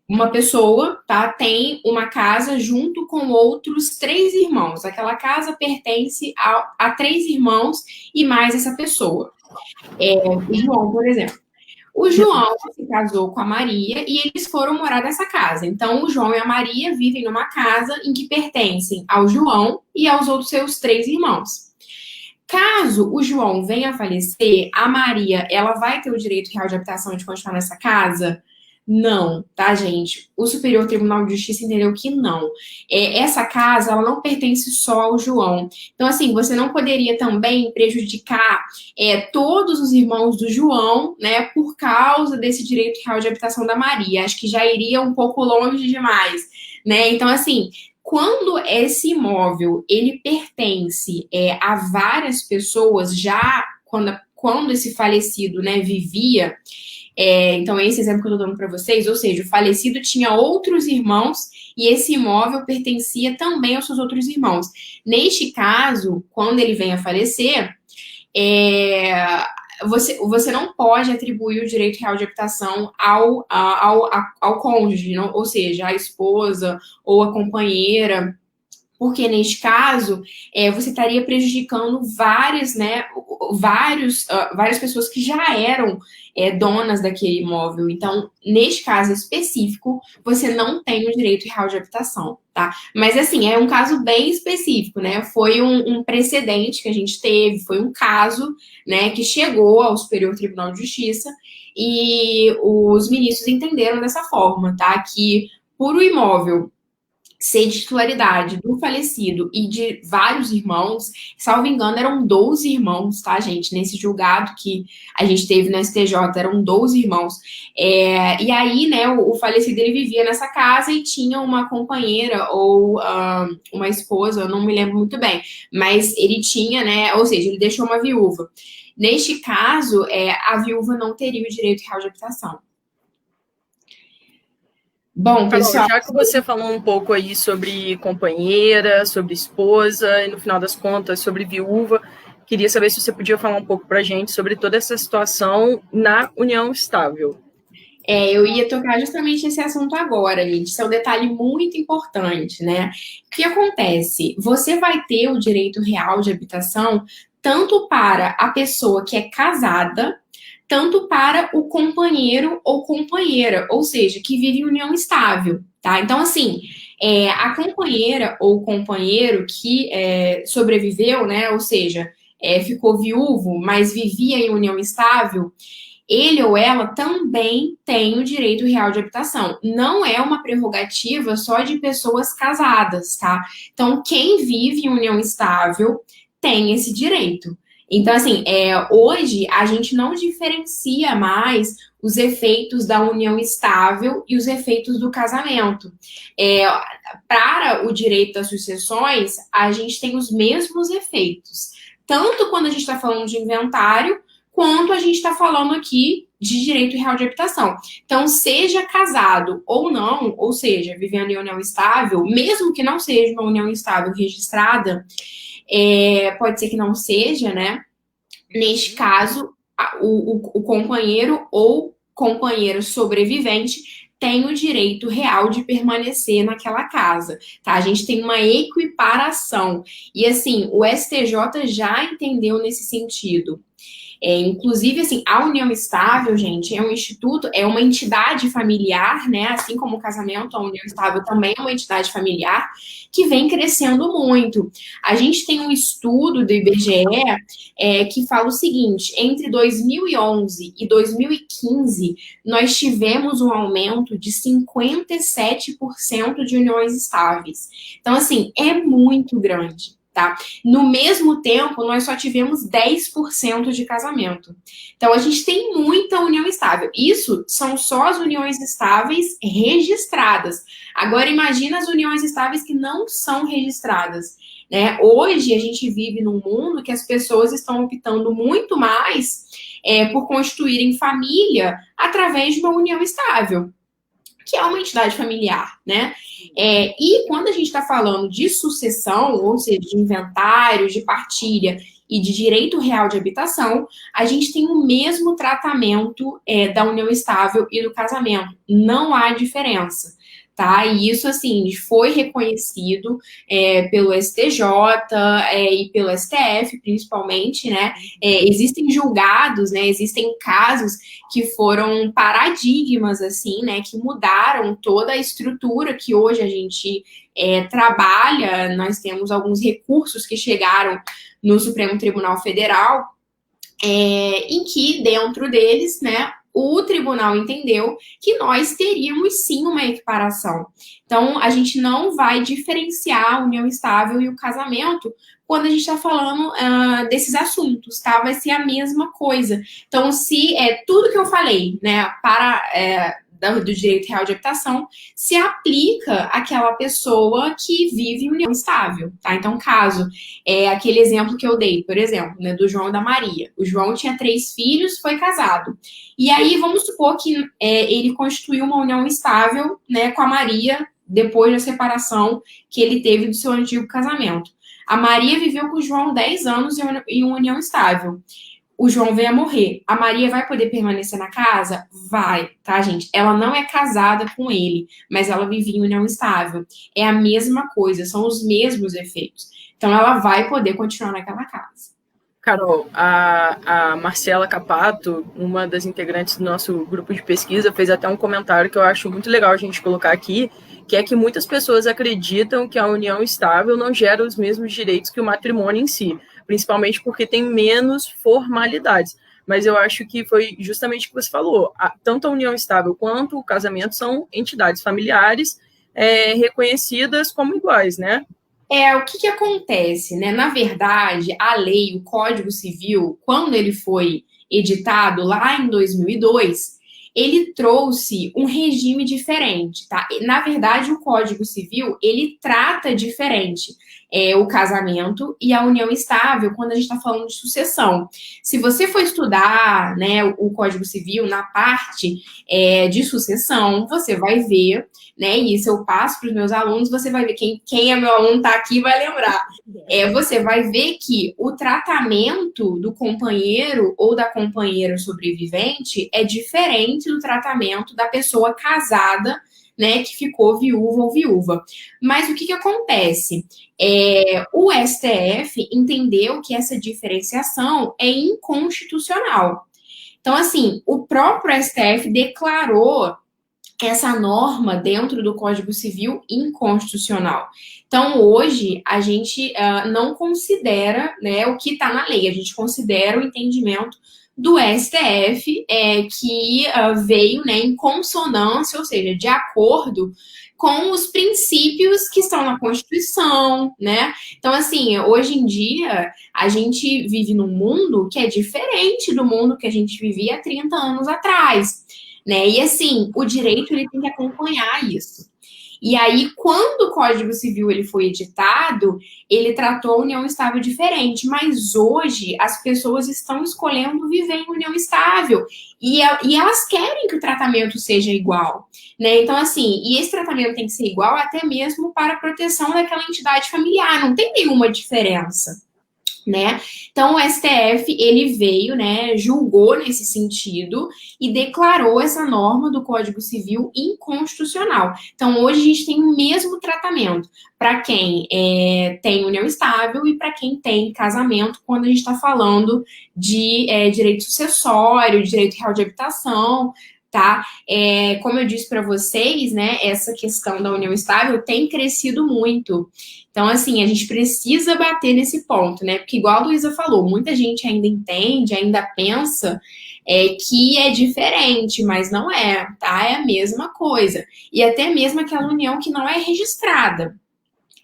Uma pessoa, tá, tem uma casa junto com outros 3 irmãos. Aquela casa pertence a 3 irmãos e mais essa pessoa. O João, por exemplo. O João se casou com a Maria e eles foram morar nessa casa. Então, o João e a Maria vivem numa casa em que pertencem ao João e aos outros seus 3 irmãos. Caso o João venha a falecer, a Maria, ela vai ter o direito real de habitação de continuar nessa casa? Não, tá, gente? O Superior Tribunal de Justiça entendeu que não. Essa casa, ela não pertence só ao João. Então, assim, você não poderia também prejudicar todos os irmãos do João, né, por causa desse direito real de habitação da Maria. Acho que já iria um pouco longe demais, né? Então, assim, quando esse imóvel, ele pertence a várias pessoas, já quando esse falecido, né, vivia... então, esse exemplo que eu estou dando para vocês, ou seja, o falecido tinha outros irmãos e esse imóvel pertencia também aos seus outros irmãos. Neste caso, quando ele vem a falecer, você não pode atribuir o direito real de habitação ao cônjuge, não? Ou seja, à esposa ou à companheira, porque neste caso você estaria prejudicando várias pessoas que já eram donas daquele imóvel. Então, neste caso específico, você não tem o direito real de habitação, tá? Mas, assim, é um caso bem específico, né? Foi um precedente que a gente teve, foi um caso, né, que chegou ao Superior Tribunal de Justiça e os ministros entenderam dessa forma, tá? Que por o imóvel ser de titularidade do falecido e de vários irmãos, salvo engano, eram 12 irmãos, tá, gente? Nesse julgado que a gente teve no STJ, eram 12 irmãos. E aí, né, o falecido, ele vivia nessa casa e tinha uma companheira ou uma esposa, eu não me lembro muito bem, mas ele tinha, né, ou seja, ele deixou uma viúva. Neste caso, a viúva não teria o direito real de habitação. Bom, Carol, pessoal, já que você falou um pouco aí sobre companheira, sobre esposa e no final das contas sobre viúva, queria saber se você podia falar um pouco para a gente sobre toda essa situação na união estável. eu ia tocar justamente esse assunto agora, gente. Isso é um detalhe muito importante, né? O que acontece? Você vai ter o direito real de habitação tanto para a pessoa que é casada, tanto para o companheiro ou companheira, ou seja, que vive em união estável, tá? Então, assim, a companheira ou companheiro que sobreviveu, né? Ou seja, ficou viúvo, mas vivia em união estável, ele ou ela também tem o direito real de habitação. Não é uma prerrogativa só de pessoas casadas, tá? Então, quem vive em união estável tem esse direito. Então, assim, hoje a gente não diferencia mais os efeitos da união estável e os efeitos do casamento. Para o direito das sucessões, a gente tem os mesmos efeitos. Tanto quando a gente está falando de inventário, quanto a gente está falando aqui de direito real de habitação. Então, seja casado ou não, ou seja, vivendo em união estável, mesmo que não seja uma união estável registrada, pode ser que não seja, né? Neste caso, o companheiro ou companheiro sobrevivente tem o direito real de permanecer naquela casa, tá? A gente tem uma equiparação. E, assim, o STJ já entendeu nesse sentido. Inclusive, assim, a união estável, gente, é um instituto, é uma entidade familiar, né? Assim como o casamento, a união estável também é uma entidade familiar que vem crescendo muito. A gente tem um estudo do IBGE que fala o seguinte: entre 2011 e 2015, nós tivemos um aumento de 57% de uniões estáveis. Então, assim, é muito grande. Tá? No mesmo tempo, nós só tivemos 10% de casamento. Então, a gente tem muita união estável. Isso são só as uniões estáveis registradas. Agora, imagina as uniões estáveis que não são registradas. Né? Hoje, a gente vive num mundo que as pessoas estão optando muito mais por constituírem família através de uma união estável, que é uma entidade familiar, né? E quando a gente está falando de sucessão, ou seja, de inventário, de partilha e de direito real de habitação, a gente tem o mesmo tratamento da união estável e do casamento. Não há diferença. Tá? E isso, assim, foi reconhecido pelo STJ e pelo STF, principalmente, né? Existem julgados, né? Existem casos que foram paradigmas, assim, né? Que mudaram toda a estrutura que hoje a gente trabalha. Nós temos alguns recursos que chegaram no Supremo Tribunal Federal, em que, dentro deles, né, o tribunal entendeu que nós teríamos sim uma equiparação. Então, a gente não vai diferenciar a união estável e o casamento quando a gente está falando desses assuntos, tá? Vai ser a mesma coisa. Então, se tudo que eu falei, né, do direito real de habitação, se aplica àquela pessoa que vive em união estável, tá? Então, caso aquele exemplo que eu dei, por exemplo, né, do João e da Maria. O João tinha 3 filhos, foi casado. E aí, vamos supor que ele constituiu uma união estável, né, com a Maria, depois da separação que ele teve do seu antigo casamento. A Maria viveu com o João 10 anos em uma união estável. O João veio a morrer. A Maria vai poder permanecer na casa? Vai, tá, gente? Ela não é casada com ele, mas ela vivia em união estável. É a mesma coisa, são os mesmos efeitos. Então, ela vai poder continuar naquela casa. Carol, a Marcela Capato, uma das integrantes do nosso grupo de pesquisa, fez até um comentário que eu acho muito legal a gente colocar aqui, que é que muitas pessoas acreditam que a união estável não gera os mesmos direitos que o matrimônio em si, principalmente porque tem menos formalidades. Mas eu acho que foi justamente o que você falou. Tanto a união estável quanto o casamento são entidades familiares reconhecidas como iguais, né? O que acontece, né? Na verdade, a lei, o Código Civil, quando ele foi editado lá em 2002, ele trouxe um regime diferente, tá? Na verdade, o Código Civil, ele trata diferente o casamento e a união estável quando a gente está falando de sucessão. Se você for estudar, né, o Código Civil na parte de sucessão, você vai ver, né, e isso eu passo para os meus alunos, você vai ver, quem é meu aluno está aqui vai lembrar. Você vai ver que o tratamento do companheiro ou da companheira sobrevivente é diferente do tratamento da pessoa casada, né, que ficou viúva ou viúva. Mas o que acontece? O STF entendeu que essa diferenciação é inconstitucional. Então, assim, o próprio STF declarou essa norma dentro do Código Civil inconstitucional. Então, hoje, a gente não considera, né, o que está na lei, a gente considera o entendimento do STF, que veio, né, em consonância, ou seja, de acordo com os princípios que estão na Constituição, né? Então, assim, hoje em dia, a gente vive num mundo que é diferente do mundo que a gente vivia há 30 anos atrás, né? E, assim, o direito ele tem que acompanhar isso. E aí, quando o Código Civil ele foi editado, ele tratou a união estável diferente, mas hoje as pessoas estão escolhendo viver em união estável e elas querem que o tratamento seja igual, né? Então, assim, e esse tratamento tem que ser igual até mesmo para a proteção daquela entidade familiar, não tem nenhuma diferença, né? Então, o STF, ele veio, né, julgou nesse sentido e declarou essa norma do Código Civil inconstitucional. Então, hoje a gente tem o mesmo tratamento para quem tem união estável e para quem tem casamento, quando a gente está falando de direito sucessório, direito real de habitação, tá? Como eu disse para vocês, né, essa questão da união estável tem crescido muito. Então, assim, a gente precisa bater nesse ponto, né? Porque, igual a Luísa falou, muita gente ainda entende, ainda pensa que é diferente, mas não é, tá? É a mesma coisa. E até mesmo aquela união que não é registrada.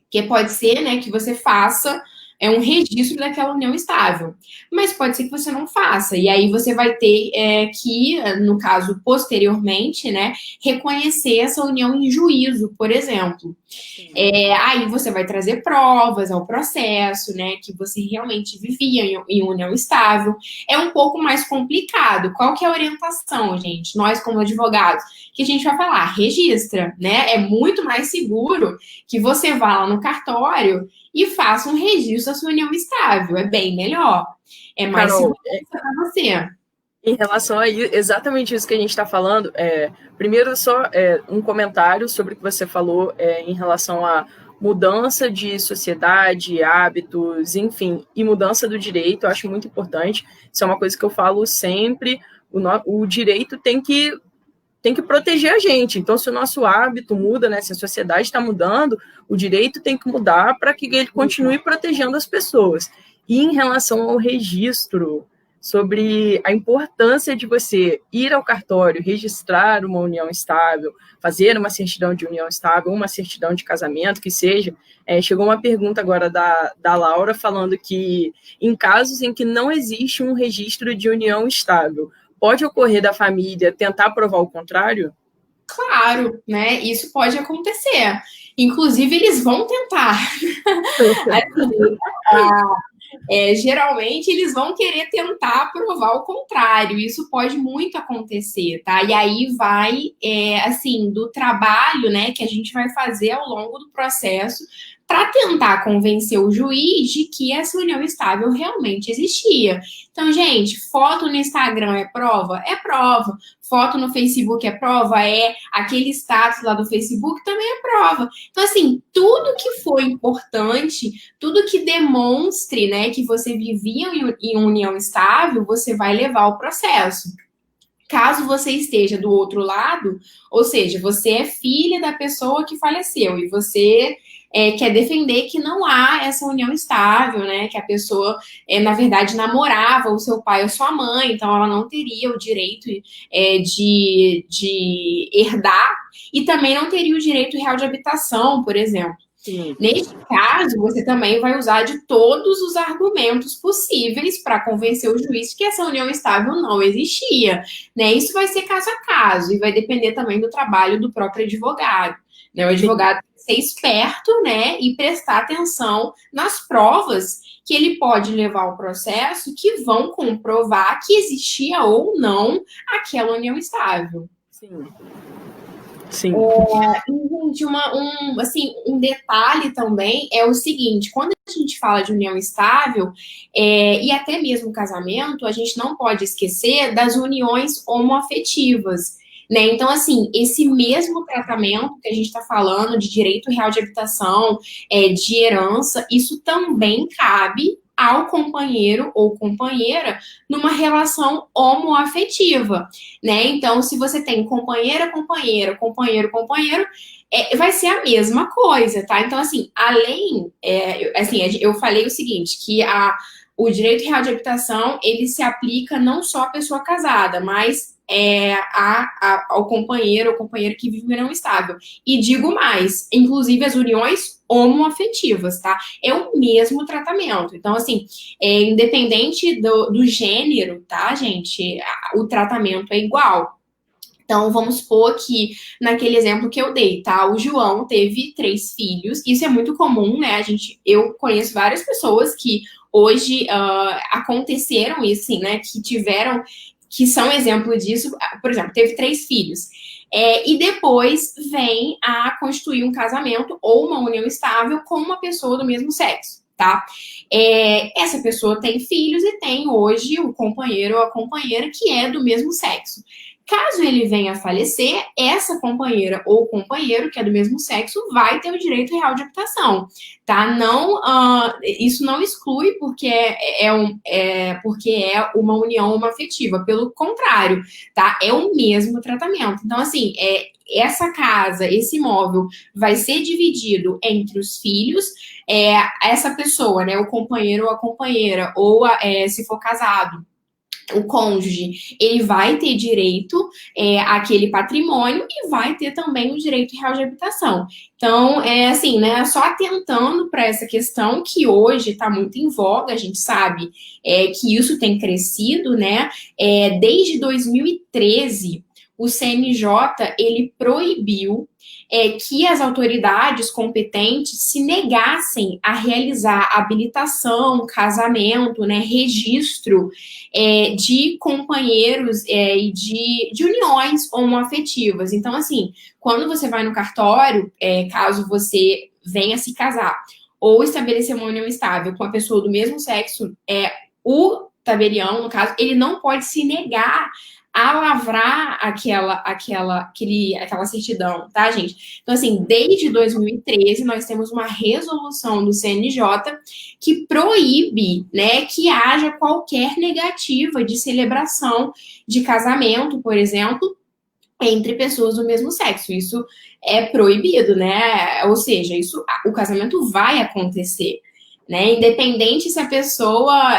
Porque pode ser, né, que você faça um registro daquela união estável. Mas pode ser que você não faça. E aí você vai ter que, no caso, posteriormente, né, reconhecer essa união em juízo, por exemplo. Aí você vai trazer provas ao processo, né, que você realmente vivia em união estável. É um pouco mais complicado. Qual que é a orientação, gente? Nós, como advogados, que a gente vai falar? Registra, né? É muito mais seguro que você vá lá no cartório e faça um registro da sua união estável. É bem melhor. É mais Carol, seguro para você. em relação a exatamente isso que a gente está falando, primeiro só um comentário sobre o que você falou em relação à mudança de sociedade, hábitos, enfim, e mudança do direito. Eu acho muito importante. Isso é uma coisa que eu falo sempre. O direito tem que proteger a gente. Então, se o nosso hábito muda, né, se a sociedade está mudando, o direito tem que mudar para que ele continue protegendo as pessoas. E em relação ao registro, sobre a importância de você ir ao cartório, registrar uma união estável, fazer uma certidão de união estável, uma certidão de casamento, que seja. Chegou uma pergunta agora da Laura, falando que em casos em que não existe um registro de união estável, pode ocorrer da família tentar provar o contrário? Claro, né? Isso pode acontecer. Inclusive, eles vão tentar. Geralmente, eles vão querer tentar provar o contrário. Isso pode muito acontecer, tá? E aí vai, assim, do trabalho, né, que a gente vai fazer ao longo do processo para tentar convencer o juiz de que essa união estável realmente existia. Então, gente, foto no Instagram é prova? É prova. Foto no Facebook é prova? Aquele status lá do Facebook também é prova. Então, assim, tudo que for importante, tudo que demonstre, né, que você vivia em união estável, você vai levar ao processo. Caso você esteja do outro lado, ou seja, você é filha da pessoa que faleceu e você quer defender que não há essa união estável, né? Que a pessoa, na verdade, namorava o seu pai ou sua mãe, então ela não teria o direito de herdar e também não teria o direito real de habitação, por exemplo. Sim. Neste caso, você também vai usar de todos os argumentos possíveis para convencer o juiz que essa união estável não existia, né? Isso vai ser caso a caso e vai depender também do trabalho do próprio advogado, né? O advogado tem que ser esperto, né, e prestar atenção nas provas que ele pode levar ao processo que vão comprovar que existia ou não aquela união estável. Sim. Sim. Gente, um detalhe também é o seguinte: quando a gente fala de união estável, e até mesmo casamento, a gente não pode esquecer das uniões homoafetivas, né? Então, assim, esse mesmo tratamento que a gente está falando de direito real de habitação, de herança, isso também cabe ao companheiro ou companheira numa relação homoafetiva, né? Então, se você tem companheira, companheiro, companheiro, companheiro, vai ser a mesma coisa, tá? Então, assim, eu falei o seguinte, que o direito real de habitação, ele se aplica não só à pessoa casada, mas ao companheiro ou companheira que vive em união estável. E digo mais, inclusive as uniões homoafetivas, tá? É o mesmo tratamento. Então, assim, independente do gênero, tá, gente? O tratamento é igual. Então, vamos supor que, naquele exemplo que eu dei, tá? O João teve 3 filhos. Isso é muito comum, né? Eu conheço várias pessoas que hoje aconteceram isso, assim, né? Que são exemplo disso. Por exemplo, teve 3 filhos. E depois vem a constituir um casamento ou uma união estável com uma pessoa do mesmo sexo, tá? Essa pessoa tem filhos e tem hoje o companheiro ou a companheira que é do mesmo sexo. Caso ele venha a falecer, essa companheira ou companheiro que é do mesmo sexo vai ter o direito real de habitação, tá? Não, isso não exclui porque porque é uma união homoafetiva, pelo contrário, tá? É o mesmo tratamento. Então, assim, essa casa, esse imóvel vai ser dividido entre os filhos, essa pessoa, né, o companheiro ou a companheira, ou se for casado, o cônjuge, ele vai ter direito àquele patrimônio e vai ter também o direito real de habitação. Então, assim, né, só atentando para essa questão que hoje está muito em voga, a gente sabe que isso tem crescido, né, desde 2013, o CNJ, ele proibiu que as autoridades competentes se negassem a realizar habilitação, casamento, né, registro de companheiros e de uniões homoafetivas. Então, assim, quando você vai no cartório, caso você venha se casar ou estabelecer uma união estável com a pessoa do mesmo sexo, o tabelião, no caso, ele não pode se negar a lavrar aquela certidão, tá, gente? Então, assim, desde 2013, nós temos uma resolução do CNJ que proíbe, né, que haja qualquer negativa de celebração de casamento, por exemplo, entre pessoas do mesmo sexo. Isso é proibido, né? Ou seja, o casamento vai acontecer, né? Independente se a pessoa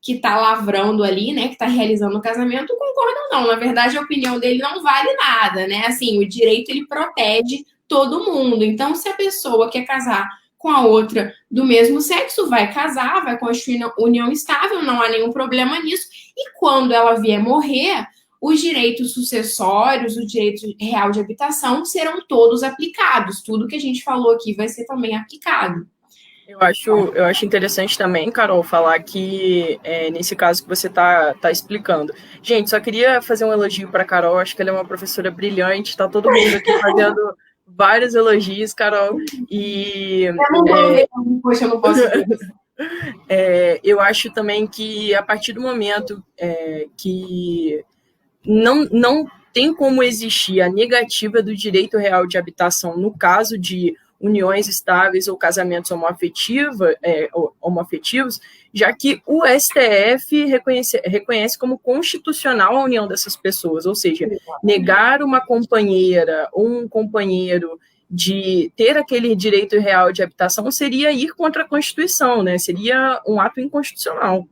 que está lavrando ali, né, que está realizando o casamento, concorda ou não. Na verdade, a opinião dele não vale nada, né? Assim, o direito, ele protege todo mundo. Então, se a pessoa quer casar com a outra do mesmo sexo, vai casar, vai constituir união estável, não há nenhum problema nisso. E quando ela vier morrer, os direitos sucessórios, o direito real de habitação serão todos aplicados. Tudo que a gente falou aqui vai ser também aplicado. Eu acho interessante também, Carol, falar que nesse caso que você está explicando. Gente, só queria fazer um elogio para a Carol, acho que ela é uma professora brilhante, está todo mundo aqui fazendo vários elogios, Carol. E poxa, eu não posso ver. Eu acho também que a partir do momento que não tem como existir a negativa do direito real de habitação no caso de uniões estáveis ou casamentos homoafetivos, já que o STF reconhece como constitucional a união dessas pessoas, ou seja, negar uma companheira ou um companheiro de ter aquele direito real de habitação seria ir contra a Constituição, né? Seria um ato inconstitucional.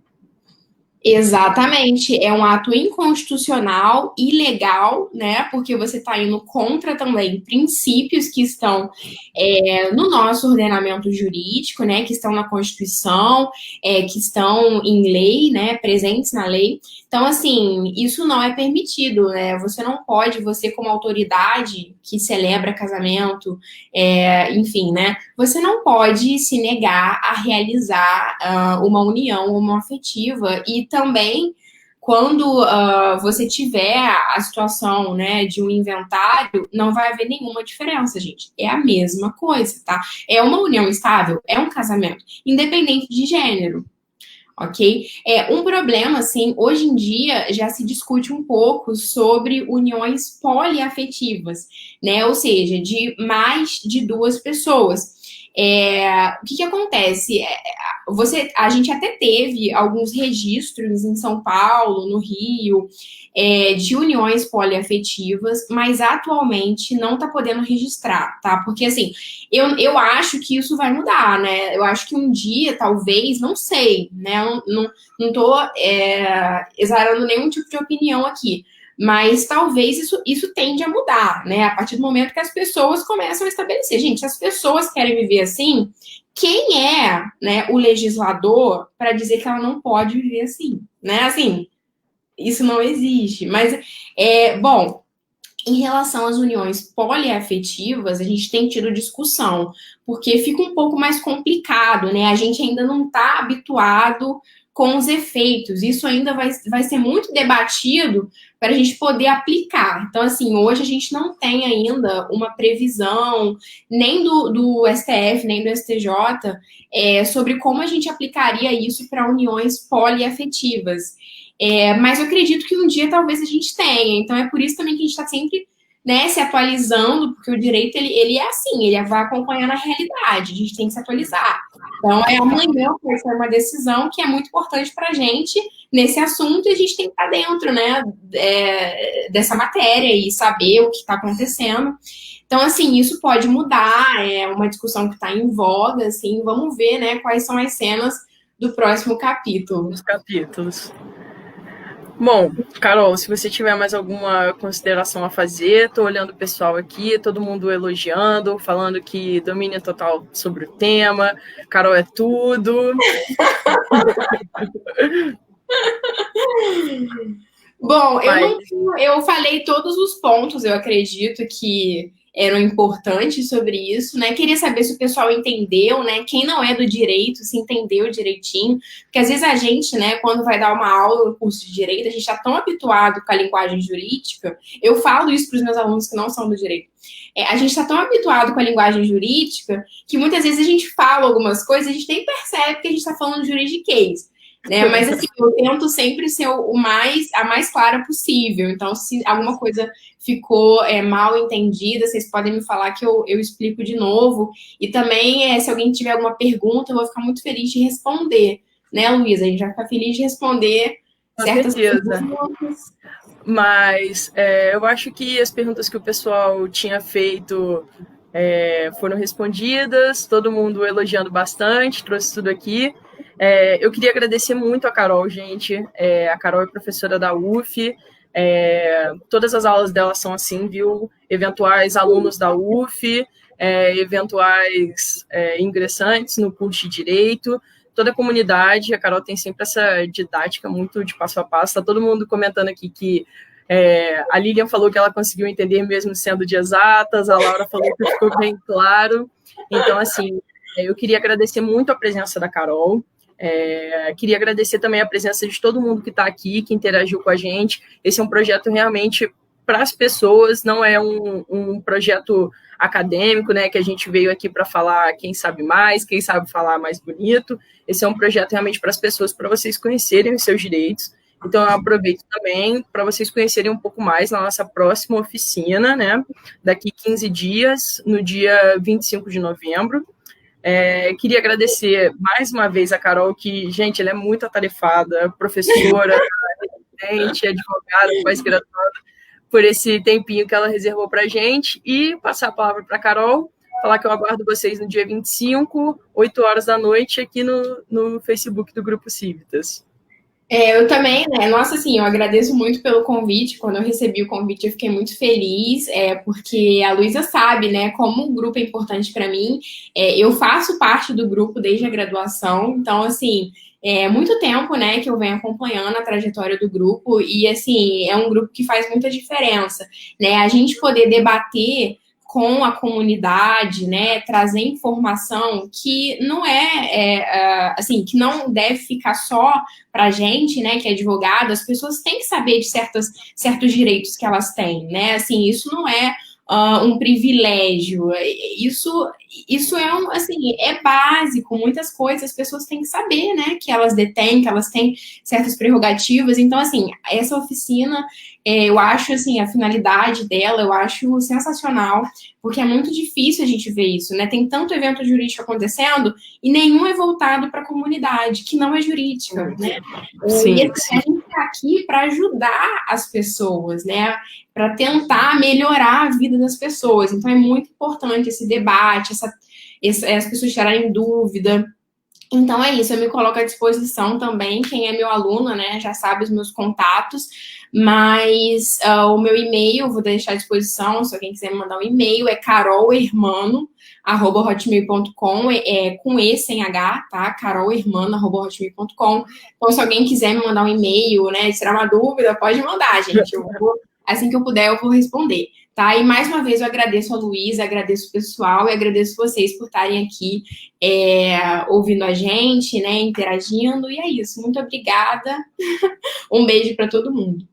Exatamente, é um ato inconstitucional, ilegal, né? Porque você está indo contra também princípios que estão no nosso ordenamento jurídico, né? Que estão na Constituição, que estão em lei, né? Presentes na lei. Então, assim, isso não é permitido, né? Você não pode, você como autoridade que celebra casamento, enfim, né? Você não pode se negar a realizar uma união homoafetiva e também quando você tiver a situação, né, de um inventário, não vai haver nenhuma diferença, gente. É a mesma coisa, tá? É uma união estável, é um casamento, independente de gênero. Ok? Um problema, assim, hoje em dia já se discute um pouco sobre uniões poliafetivas, né? Ou seja, de mais de duas pessoas. O que acontece? A gente até teve alguns registros em São Paulo, no Rio, de uniões poliafetivas, mas atualmente não está podendo registrar, tá? Porque, assim, eu acho que isso vai mudar, né? Eu acho que um dia, talvez, não sei, né? Não tô exarando nenhum tipo de opinião aqui. Mas talvez isso tende a mudar, né? A partir do momento que as pessoas começam a estabelecer. Gente, se as pessoas querem viver assim, quem é, né, o legislador para dizer que ela não pode viver assim, né? Assim, isso não existe. Mas, bom, em relação às uniões poliafetivas, a gente tem tido discussão, porque fica um pouco mais complicado, né? A gente ainda não está habituado com os efeitos. Isso ainda vai ser muito debatido para a gente poder aplicar. Então, assim, hoje a gente não tem ainda uma previsão, nem do STF, nem do STJ, sobre como a gente aplicaria isso para uniões poliafetivas. Mas eu acredito que um dia talvez a gente tenha. Então é por isso também que a gente está sempre, né, se atualizando, porque o direito ele é assim, ele vai acompanhando a realidade, a gente tem que se atualizar. Então amanhã vai ser uma decisão que é muito importante para a gente nesse assunto e a gente tem que estar dentro, né, dessa matéria e saber o que está acontecendo. Então, assim, isso pode mudar, é uma discussão que está em voga, assim, vamos ver, né, quais são as cenas do próximo capítulo. Os capítulos. Bom, Carol, se você tiver mais alguma consideração a fazer, estou olhando o pessoal aqui, todo mundo elogiando, falando que domínio total sobre o tema, Carol é tudo. Bom, eu falei todos os pontos, eu acredito que eram importantes sobre isso, né? Queria saber se o pessoal entendeu, né? Quem não é do direito, se entendeu direitinho, porque às vezes a gente, né, quando vai dar uma aula no curso de direito, a gente está tão habituado com a linguagem jurídica, eu falo isso para os meus alunos que não são do direito. A gente está tão habituado com a linguagem jurídica que muitas vezes a gente fala algumas coisas e a gente nem percebe que a gente está falando de juridiquês. Né? Mas assim, eu tento sempre ser a mais clara possível. Então, se alguma coisa ficou mal entendida, vocês podem me falar que eu explico de novo. E também, se alguém tiver alguma pergunta, eu vou ficar muito feliz de responder. Né, Luísa? A gente vai ficar feliz de responder certas perguntas. Mas eu acho que as perguntas que o pessoal tinha feito foram respondidas, todo mundo elogiando bastante, trouxe tudo aqui. Eu queria agradecer muito a Carol, gente. A Carol é professora da UF, todas as aulas dela são assim, viu? Eventuais alunos da UF, eventuais ingressantes no curso de Direito, toda a comunidade. A Carol tem sempre essa didática muito de passo a passo. Está todo mundo comentando aqui que a Lilian falou que ela conseguiu entender mesmo sendo de exatas, a Laura falou que ficou bem claro. Então, assim, eu queria agradecer muito a presença da Carol. Queria agradecer também a presença de todo mundo que está aqui, que interagiu com a gente. Esse é um projeto realmente para as pessoas, não é um projeto acadêmico, né, que a gente veio aqui para falar quem sabe mais, quem sabe falar mais bonito. Esse é um projeto realmente para as pessoas, para vocês conhecerem os seus direitos. Então, eu aproveito também para vocês conhecerem um pouco mais na nossa próxima oficina, né, daqui 15 dias, no dia 25 de novembro. Queria agradecer mais uma vez a Carol, que, gente, ela é muito atarefada, professora, residente, advogada, pós-graduada, por esse tempinho que ela reservou para a gente, e passar a palavra para a Carol, falar que eu aguardo vocês no dia 25, 8 horas da noite, aqui no Facebook do Grupo Civitas. Eu também, né? Nossa, assim, eu agradeço muito pelo convite. Quando eu recebi o convite, eu fiquei muito feliz, porque a Luísa sabe, né, como o grupo é importante para mim. Eu faço parte do grupo desde a graduação, então, assim, é muito tempo, né, que eu venho acompanhando a trajetória do grupo e, assim, é um grupo que faz muita diferença, né? A gente poder debater com a comunidade, né, trazer informação que não assim, que não deve ficar só para a gente, né, que é advogado, as pessoas têm que saber de certos direitos que elas têm, né, assim, isso não é um privilégio, isso é assim, é básico, muitas coisas as pessoas têm que saber, né, que elas detêm, que elas têm certas prerrogativas, então, assim, essa oficina, eu acho, assim, a finalidade dela, eu acho sensacional, porque é muito difícil a gente ver isso, né? Tem tanto evento jurídico acontecendo e nenhum é voltado para a comunidade, que não é jurídica, né? Sim, E assim, sim. a gente está aqui para ajudar as pessoas, né? Para tentar melhorar a vida das pessoas. Então é muito importante esse debate, as pessoas tirarem dúvida. Então é isso, eu me coloco à disposição também. Quem é meu aluno, né, já sabe os meus contatos, mas o meu e-mail eu vou deixar à disposição. Se alguém quiser me mandar um e-mail, é carolermano@hotmail.com, com E sem H, tá? carolermano@hotmail.com. Então, se alguém quiser me mandar um e-mail, né, tirar uma dúvida, pode mandar, gente. Assim que eu puder, eu vou responder. Tá? E mais uma vez eu agradeço a Luísa, agradeço o pessoal e agradeço vocês por estarem aqui ouvindo a gente, né, interagindo, e é isso. Muito obrigada. Um beijo para todo mundo.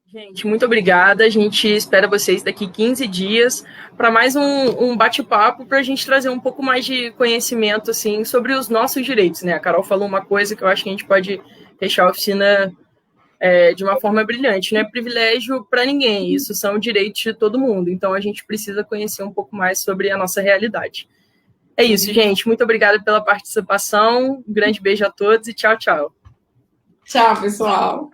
Gente, muito obrigada. A gente espera vocês daqui 15 dias para mais um bate-papo para a gente trazer um pouco mais de conhecimento assim, sobre os nossos direitos. Né? A Carol falou uma coisa que eu acho que a gente pode fechar a oficina de uma forma brilhante. Não é privilégio para ninguém, isso são direitos de todo mundo. Então a gente precisa conhecer um pouco mais sobre a nossa realidade. É isso, gente. Muito obrigada pela participação. Um grande beijo a todos e tchau, tchau. Tchau, pessoal.